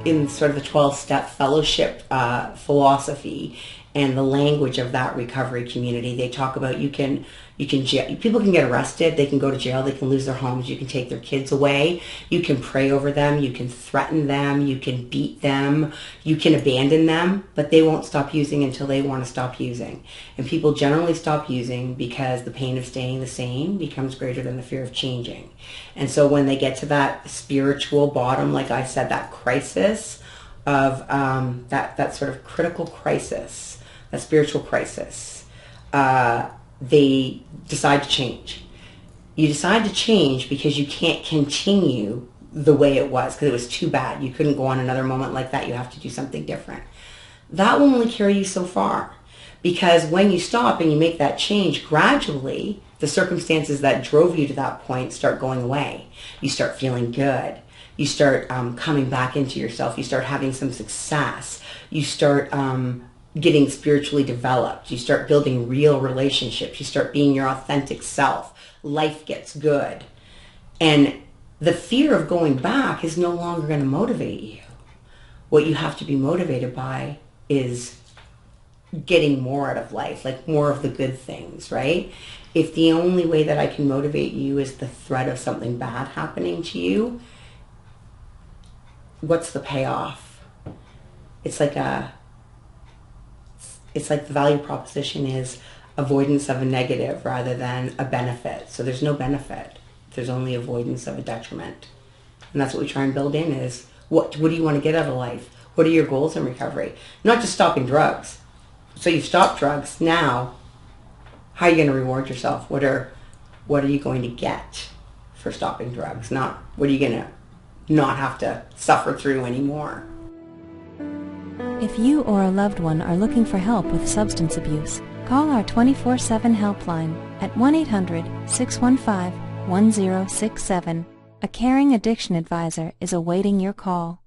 in sort of the 12-step fellowship philosophy and the language of that recovery community. They talk about people can get arrested, they can go to jail, they can lose their homes, you can take their kids away, you can pray over them, you can threaten them, you can beat them, you can abandon them, but they won't stop using until they want to stop using. And people generally stop using because the pain of staying the same becomes greater than the fear of changing. And so when they get to that spiritual bottom, like I said, that crisis of that sort of critical crisis, that spiritual crisis, they decide to change. You decide to change because you can't continue the way it was, because it was too bad. You couldn't go on another moment like that. You have to do something different. That will only carry you so far, because when you stop and you make that change, gradually the circumstances that drove you to that point start going away. You start feeling good. You start coming back into yourself. You start having some success. You start getting spiritually developed. You start building real relationships. You start being your authentic self. Life gets good. And the fear of going back is no longer going to motivate you. What you have to be motivated by is getting more out of life, like more of the good things, right? If the only way that I can motivate you is the threat of something bad happening to you, what's the payoff? It's like the value proposition is avoidance of a negative rather than a benefit. So there's no benefit. There's only avoidance of a detriment. And that's what we try and build in is, what do you want to get out of life? What are your goals in recovery? Not just stopping drugs. So you've stopped drugs. Now, how are you going to reward yourself? What are you going to get for stopping drugs? Not what are you going to not have to suffer through anymore. If you or a loved one are looking for help with substance abuse, call our 24/7 helpline at 1-800-615-1067. A caring addiction advisor is awaiting your call.